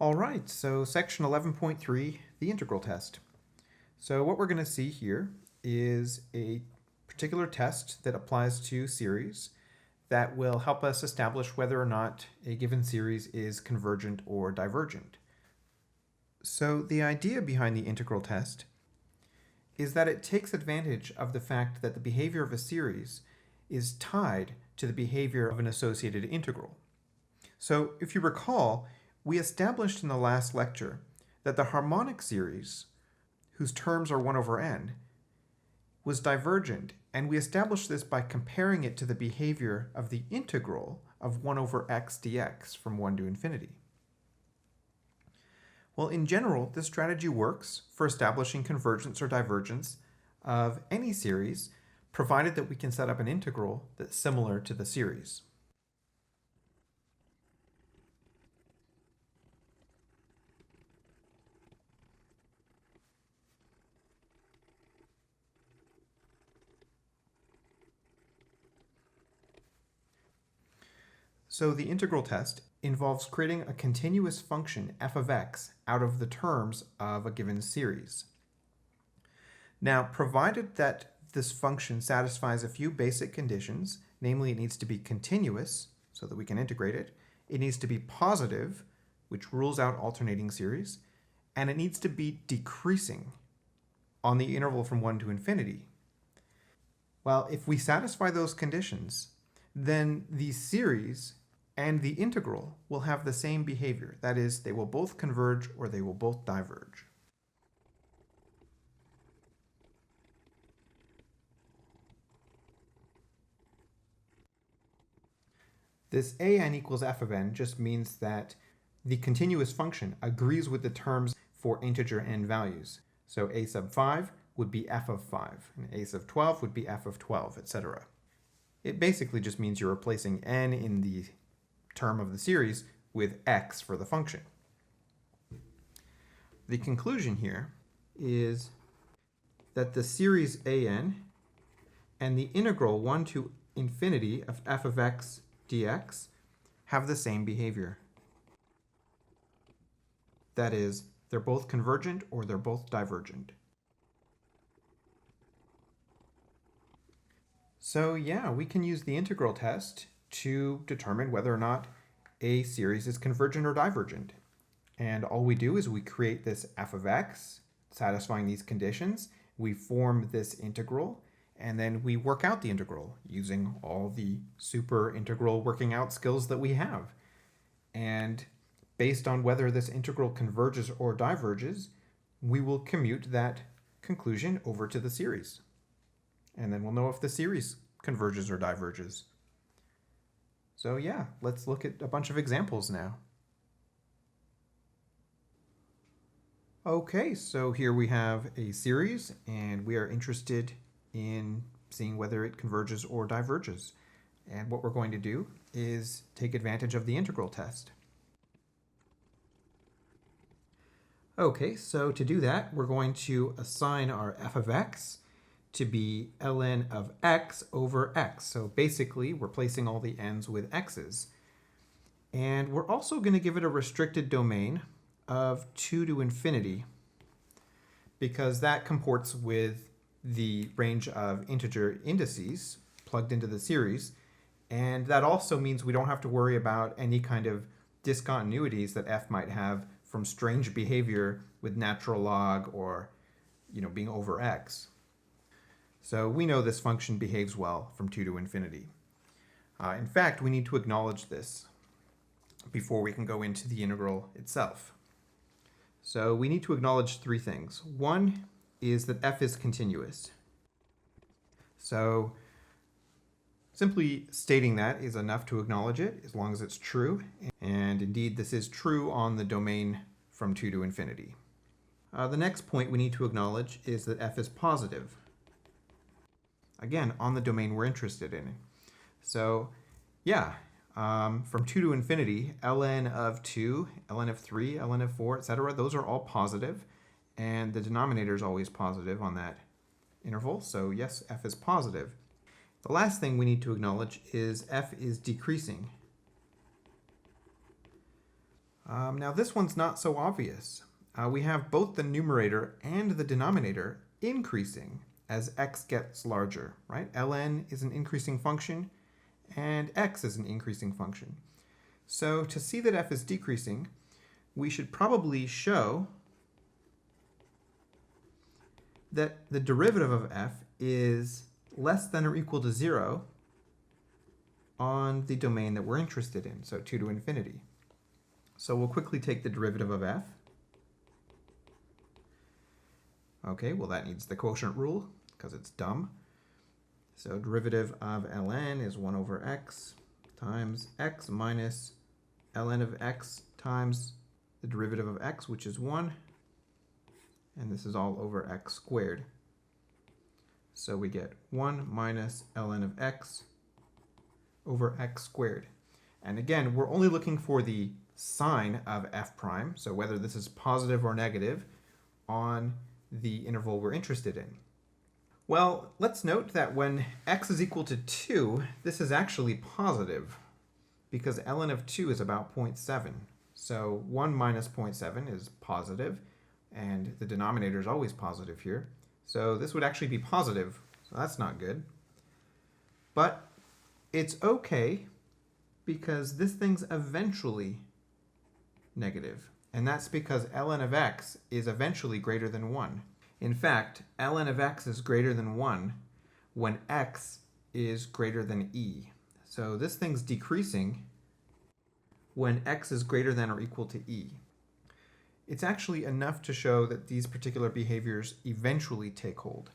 All right, so section 11.3, the integral test. So what we're going to see here is a particular test that applies to series that will help us establish whether or not a given series is convergent or divergent. So the idea behind the integral test is that it takes advantage of the fact that the behavior of a series is tied to the behavior of an associated integral. So if you recall, we established in the last lecture that the harmonic series, whose terms are 1 over n, was divergent, and we established this by comparing it to the behavior of the integral of 1 over x dx from 1 to infinity. Well, in general, this strategy works for establishing convergence or divergence of any series, provided that we can set up an integral that's similar to the series. So the integral test involves creating a continuous function f of x out of the terms of a given series. Now, provided that this function satisfies a few basic conditions, namely it needs to be continuous so that we can integrate it, it needs to be positive, which rules out alternating series, and it needs to be decreasing on the interval from 1 to infinity. Well, if we satisfy those conditions, then the series and the integral will have the same behavior. That is, they will both converge or they will both diverge. This an equals f of n just means that the continuous function agrees with the terms for integer n values. So a sub 5 would be f of 5, and a sub 12 would be f of 12, etc. It basically just means you're replacing n in the term of the series with x for the function. The conclusion here is that the series an and the integral 1 to infinity of f of x dx have the same behavior. That is, they're both convergent or they're both divergent. So yeah, we can use the integral test to determine whether or not a series is convergent or divergent. And all we do is we create this f of x, satisfying these conditions, we form this integral, and then we work out the integral using all the super integral working out skills that we have. And based on whether this integral converges or diverges, we will commute that conclusion over to the series. And then we'll know if the series converges or diverges. So yeah, let's look at a bunch of examples now. Okay, so here we have a series, and we are interested in seeing whether it converges or diverges. And what we're going to do is take advantage of the integral test. Okay, so to do that, we're going to assign our f of x to be ln of x over x. So basically, we're placing all the n's with x's. And we're also going to give it a restricted domain of 2 to infinity, because that comports with the range of integer indices plugged into the series. And that also means we don't have to worry about any kind of discontinuities that f might have from strange behavior with natural log or being over x. So we know this function behaves well from 2 to infinity. In fact, we need to acknowledge this before we can go into the integral itself. So we need to acknowledge 3 things. One is that f is continuous. So simply stating that is enough to acknowledge it, as long as it's true. And indeed, this is true on the domain from 2 to infinity. The next point we need to acknowledge is that f is positive. Again, on the domain we're interested in. So yeah, from 2 to infinity, ln of 2, ln of 3, ln of 4, etc., those are all positive, and the denominator is always positive on that interval, so yes, f is positive. The last thing we need to acknowledge is f is decreasing. Now this one's not so obvious. We have both the numerator and the denominator increasing as x gets larger, right? ln is an increasing function and x is an increasing function. So to see that f is decreasing, we should probably show that the derivative of f is less than or equal to 0 on the domain that we're interested in, so 2 to infinity. So we'll quickly take the derivative of f. Okay, well that needs the quotient rule because it's dumb. So derivative of ln is 1 over x times x minus ln of x times the derivative of x, which is 1. And this is all over x squared. So we get 1 minus ln of x over x squared. And again, we're only looking for the sign of f prime, so whether this is positive or negative on the interval we're interested in. Well, let's note that when x is equal to 2, this is actually positive because ln of 2 is about 0.7. So 1 minus 0.7 is positive, and the denominator is always positive here. So this would actually be positive, so that's not good. But it's okay because this thing's eventually negative, and that's because ln of x is eventually greater than 1. In fact, ln of x is greater than 1 when x is greater than e. So this thing's decreasing when x is greater than or equal to e. It's actually enough to show that these particular behaviors eventually take hold.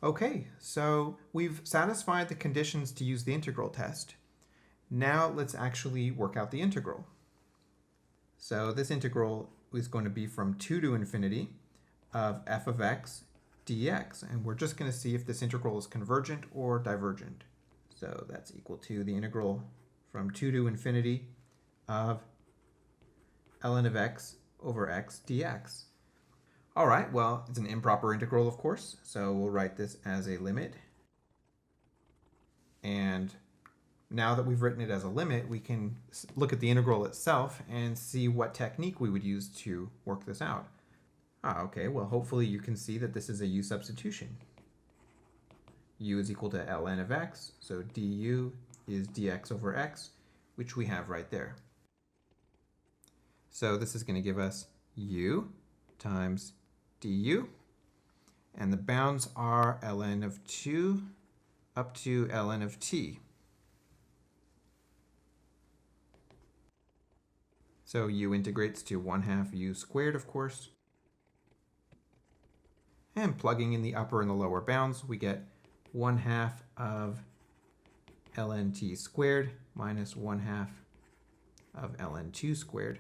Okay, so we've satisfied the conditions to use the integral test. Now let's actually work out the integral. So this integral is going to be from 2 to infinity of f of x dx, and we're just going to see if this integral is convergent or divergent. So that's equal to the integral from 2 to infinity of ln of x over x dx. All right, well, it's an improper integral, of course, so we'll write this as a limit. And now that we've written it as a limit, we can look at the integral itself and see what technique we would use to work this out. Okay, well, hopefully you can see that this is a u substitution. U is equal to ln of x, so du is dx over x, which we have right there. So this is going to give us u times du, and the bounds are ln of 2 up to ln of t. So u integrates to 1/2 u squared, of course. And plugging in the upper and the lower bounds, we get 1/2 of ln t squared minus 1/2 of ln 2 squared.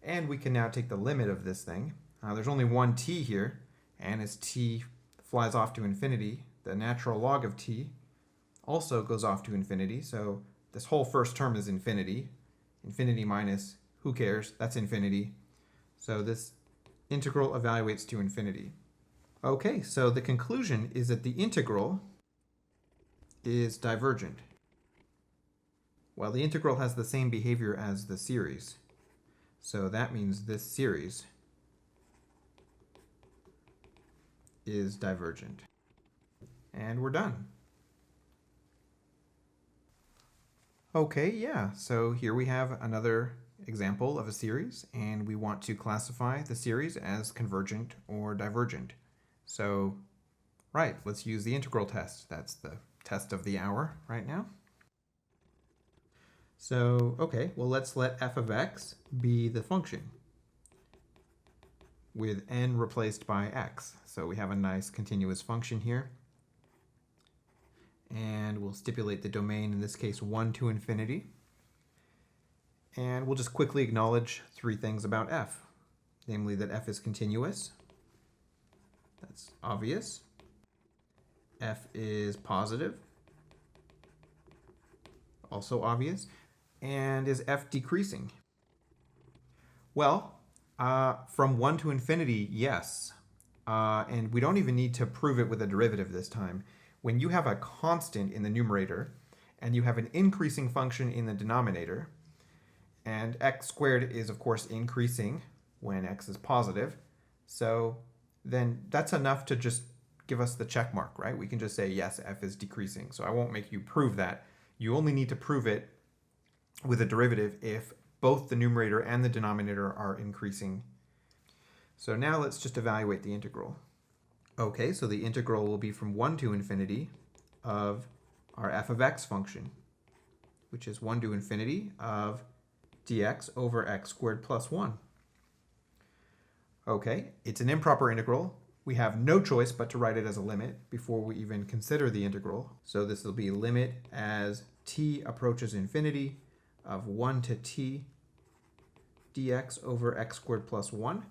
And we can now take the limit of this thing. There's only one t here, and as t flies off to infinity, the natural log of t also goes off to infinity, so this whole first term is infinity. Infinity minus, who cares, that's infinity. So this integral evaluates to infinity. Okay, so the conclusion is that the integral is divergent. Well, the integral has the same behavior as the series. So that means this series is divergent. And we're done. Okay, yeah, so here we have another example of a series, and we want to classify the series as convergent or divergent. So, right, let's use the integral test. That's the test of the hour right now. So, okay, well, let's let f of x be the function with n replaced by x. So we have a nice continuous function here. And we'll stipulate the domain, in this case 1 to infinity. And we'll just quickly acknowledge 3 things about f, namely that f is continuous. That's obvious. F is positive. Also obvious. And is f decreasing? Well, from 1 to infinity, yes. And we don't even need to prove it with a derivative this time. When you have a constant in the numerator and you have an increasing function in the denominator, And x squared is, of course, increasing when x is positive. So then that's enough to just give us the check mark, right? We can just say, yes, f is decreasing. So I won't make you prove that. You only need to prove it with a derivative if both the numerator and the denominator are increasing. So now let's just evaluate the integral. Okay, so the integral will be from 1 to infinity of our f of x function, which is 1 to infinity of dx over x squared plus 1. Okay, it's an improper integral. We have no choice but to write it as a limit before we even consider the integral. So this will be limit as t approaches infinity of 1 to t dx over x squared plus 1.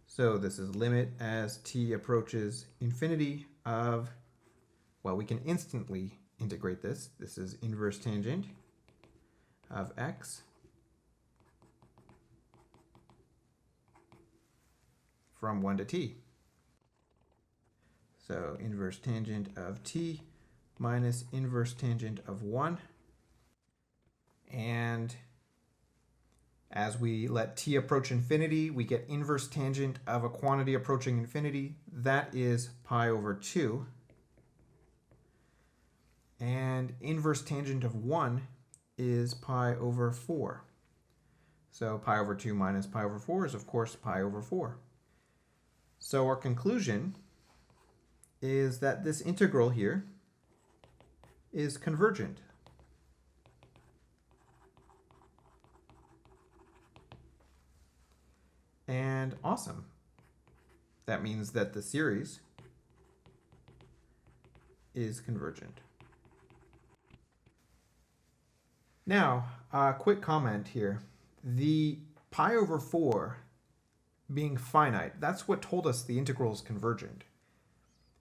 So this is limit as t approaches infinity of, well, we can instantly integrate this. This is inverse tangent of x from 1 to t. So inverse tangent of t minus inverse tangent of 1. And as we let t approach infinity, we get inverse tangent of a quantity approaching infinity. That is pi over 2. And inverse tangent of 1 is pi over 4. So pi over 2 minus pi over 4 is, of course, pi over 4. So our conclusion is that this integral here is convergent. And awesome. That means that the series is convergent. Now, a quick comment here. The pi over 4 being finite, that's what told us the integral is convergent.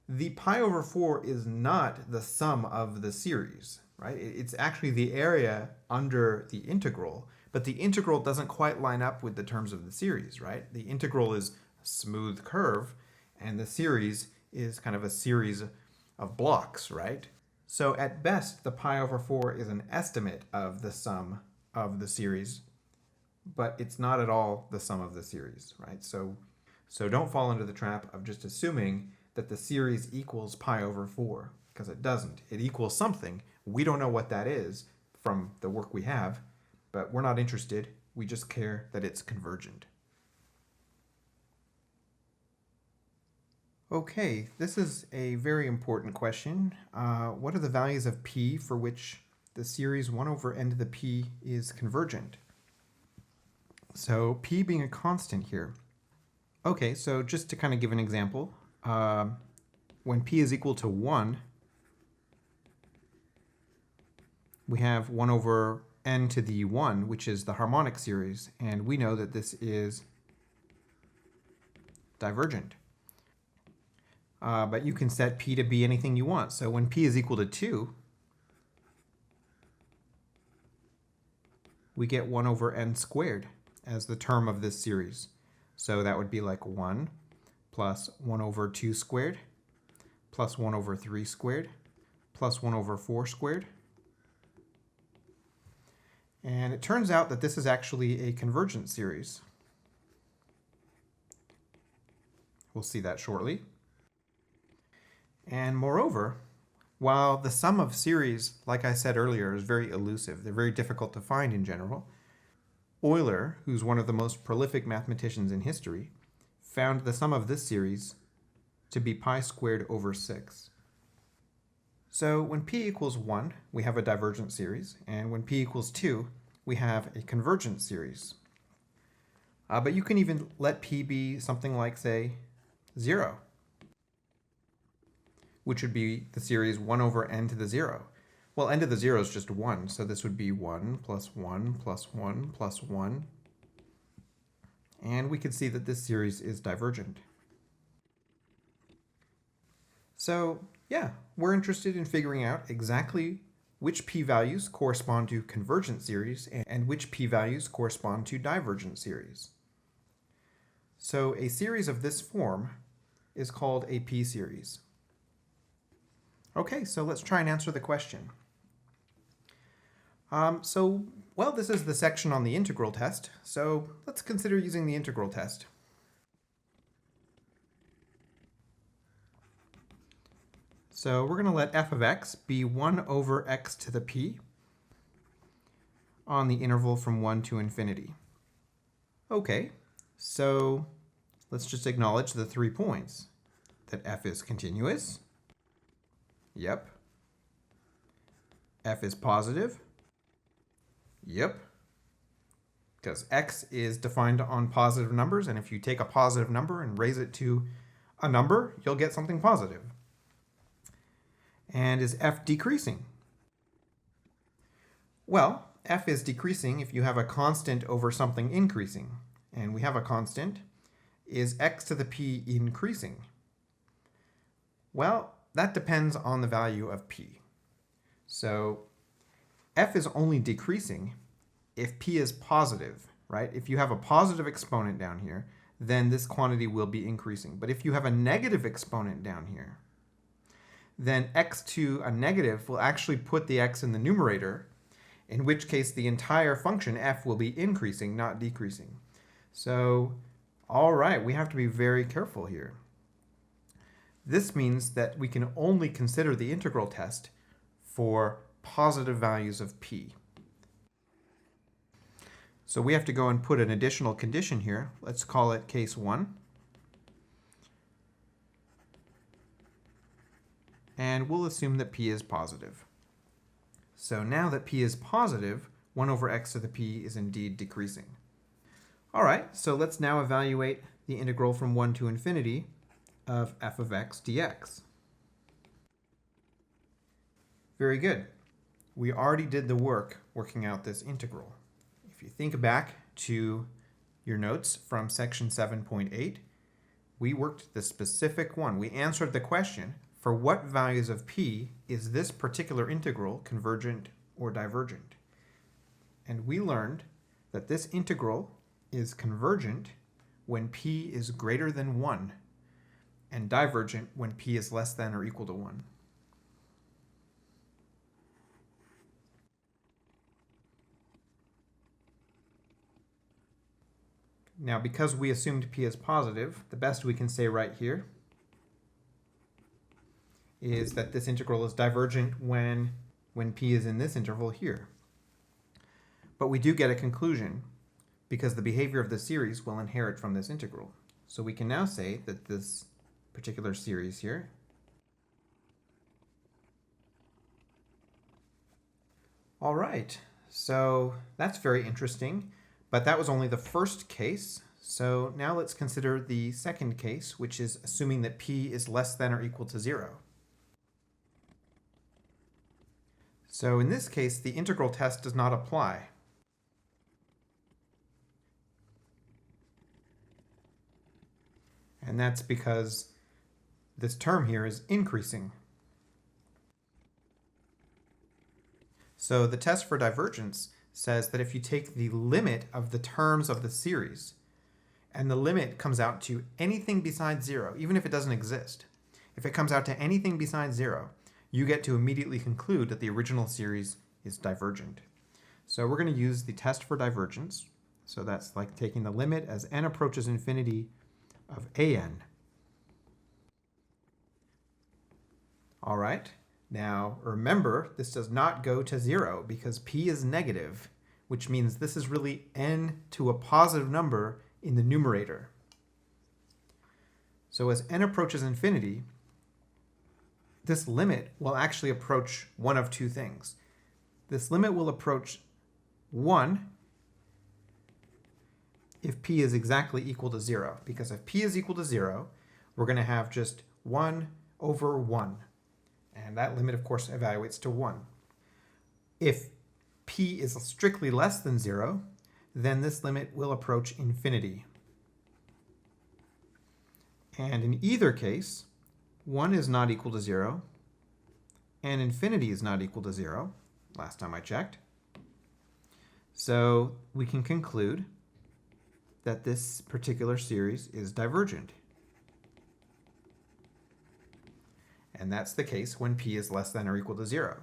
The pi over 4 is not the sum of the series, right? It's actually the area under the integral, but the integral doesn't quite line up with the terms of the series, right? The integral is a smooth curve, and the series is kind of a series of blocks, right? So at best, the pi over 4 is an estimate of the sum of the series, but it's not at all the sum of the series, right? So don't fall into the trap of just assuming that the series equals pi over 4, because it doesn't. It equals something. We don't know what that is from the work we have, but we're not interested. We just care that it's convergent. Okay, this is a very important question. What are the values of p for which the series 1 over n to the p is convergent? So p being a constant here. Okay, so just to kind of give an example, when p is equal to 1, we have 1 over n to the 1, which is the harmonic series, and we know that this is divergent. But you can set p to be anything you want. So when p is equal to 2, we get 1 over n squared as the term of this series. So that would be like 1 plus 1 over 2 squared plus 1 over 3 squared plus 1 over 4 squared. And it turns out that this is actually a convergent series. We'll see that shortly. And moreover, while the sum of series, like I said earlier, is very elusive, they're very difficult to find in general, Euler, who's one of the most prolific mathematicians in history, found the sum of this series to be pi squared over 6. So when p equals 1, we have a divergent series, and when p equals 2, we have a convergent series. But you can even let p be something like, say, 0, which would be the series 1 over n to the 0. Well, n to the 0 is just 1, so this would be 1 plus 1 plus 1 plus 1. And we can see that this series is divergent. So, yeah, we're interested in figuring out exactly which p-values correspond to convergent series and which p-values correspond to divergent series. So a series of this form is called a p-series. Okay, so let's try and answer the question. So Well, this is the section on the integral test, so let's consider using the integral test. So we're going to let f of x be 1 over x to the p on the interval from 1 to infinity. Okay, so let's just acknowledge the 3 points. That f is continuous. Yep. F is positive. Yep. Because x is defined on positive numbers, and if you take a positive number and raise it to a number, you'll get something positive. And is f decreasing? Well, f is decreasing if you have a constant over something increasing. And we have a constant. Is x to the p increasing? Well, that depends on the value of p. So f is only decreasing if p is positive, right? If you have a positive exponent down here, then this quantity will be increasing. But if you have a negative exponent down here, then x to a negative will actually put the x in the numerator, in which case the entire function f will be increasing, not decreasing. So, all right, we have to be very careful here. This means that we can only consider the integral test for positive values of p. So we have to go and put an additional condition here. Let's call it case 1. And we'll assume that p is positive. So now that p is positive, 1 over x to the p is indeed decreasing. All right, so let's now evaluate the integral from 1 to infinity of f of x dx. Very good. We already did the work working out this integral. If you think back to your notes from section 7.8, we worked the specific one. We answered the question, for what values of p is this particular integral convergent or divergent? And we learned that this integral is convergent when p is greater than 1 and divergent when p is less than or equal to 1. Now, because we assumed p is positive, the best we can say right here is that this integral is divergent when p is in this interval here. But we do get a conclusion because the behavior of the series will inherit from this integral. So we can now say that this particular series here all right, so that's very interesting, but that was only the first case. So now let's consider the second case, which is assuming that p is less than or equal to 0. So in this case, the integral test does not apply. And that's because this term here is increasing. So the test for divergence says that if you take the limit of the terms of the series, and the limit comes out to anything besides 0, even if it doesn't exist, if it comes out to anything besides 0, you get to immediately conclude that the original series is divergent. So we're going to use the test for divergence. So that's like taking the limit as n approaches infinity of an. All right, now remember, this does not go to 0 because p is negative, which means this is really n to a positive number in the numerator. So as n approaches infinity, this limit will actually approach one of two things. This limit will approach 1 if p is exactly equal to 0, because if p is equal to 0, we're going to have just 1 over 1. And that limit, of course, evaluates to 1. If p is strictly less than 0, then this limit will approach infinity. And in either case, 1 is not equal to 0, and infinity is not equal to 0, last time I checked. So we can conclude that this particular series is divergent. And that's the case when p is less than or equal to 0.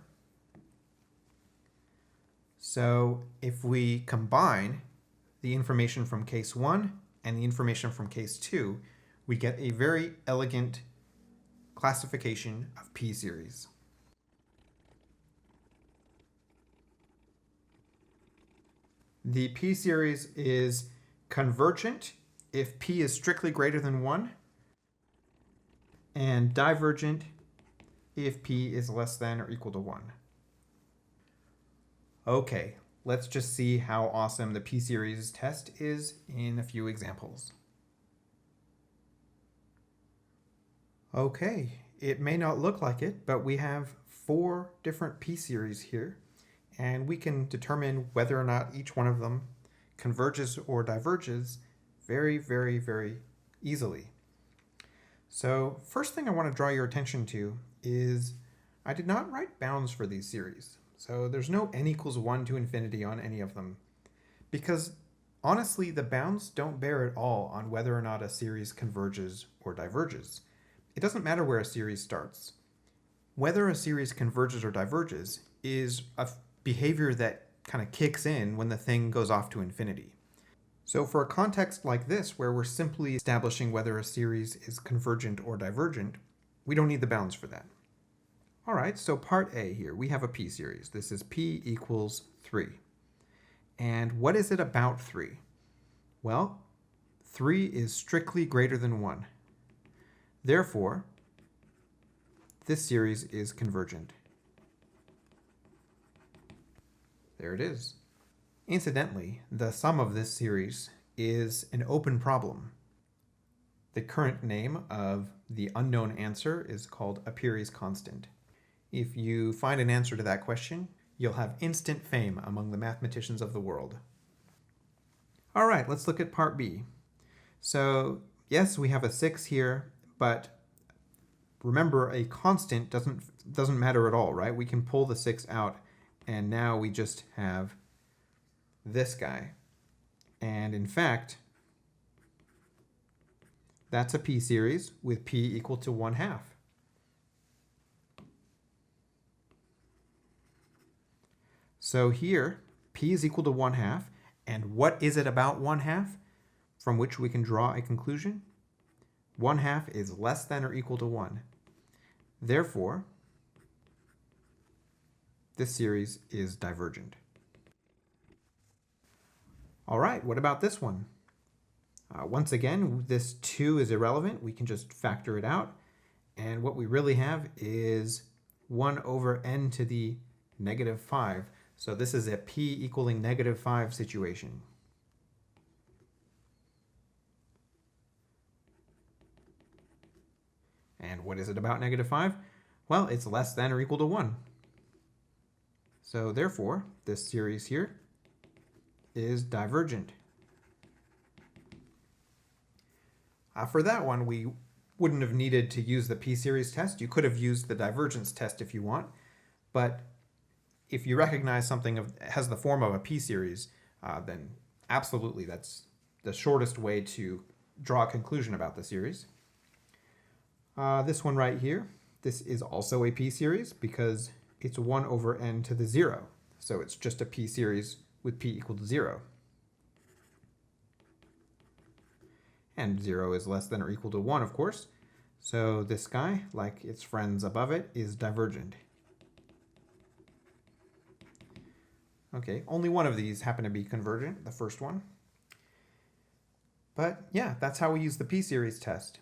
So if we combine the information from case 1 and the information from case 2, we get a very elegant classification of p-series. The p-series is convergent if p is strictly greater than 1, and divergent if p is less than or equal to 1. Okay, let's just see how awesome the p-series test is in a few examples. Okay, it may not look like it, but we have 4 different p-series here, and we can determine whether or not each one of them converges or diverges very, very, very easily. So first thing I want to draw your attention to is I did not write bounds for these series. So there's no n equals 1 to infinity on any of them, because honestly the bounds don't bear at all on whether or not a series converges or diverges. It doesn't matter where a series starts. Whether a series converges or diverges is a behavior that kind of kicks in when the thing goes off to infinity. So for a context like this, where we're simply establishing whether a series is convergent or divergent, we don't need the bounds for that. All right, so part A here, we have a p-series. This is p equals 3. And what is it about 3? Well, 3 is strictly greater than 1. Therefore, this series is convergent. There it is. Incidentally, the sum of this series is an open problem. The current name of the unknown answer is called Apéri's constant. If you find an answer to that question, you'll have instant fame among the mathematicians of the world. All right, let's look at part B. So yes, we have a 6 here, but remember a constant doesn't matter at all, right? We can pull the 6 out, and now we just have this guy. And in fact, that's a p-series with p equal to 1/2. So here, p is equal to 1/2, and what is it about 1/2 from which we can draw a conclusion? 1/2 is less than or equal to 1. Therefore, this series is divergent. All right, what about this one? Once again, this 2 is irrelevant. We can just factor it out. And what we really have is 1 over n to the negative 5. So this is a p equaling negative 5 situation. And what is it about negative 5? Well, it's less than or equal to 1. So therefore, this series here is divergent. For that one, we wouldn't have needed to use the p-series test. You could have used the divergence test if you want, but if you recognize something has the form of a p-series, then absolutely that's the shortest way to draw a conclusion about the series. This one right here, this is also a p-series because it's 1 over n to the 0. So it's just a p-series with p equal to 0. And 0 is less than or equal to 1, of course. So this guy, like its friends above it, is divergent. Okay, only one of these happen to be convergent, the first one. But yeah, that's how we use the p-series test.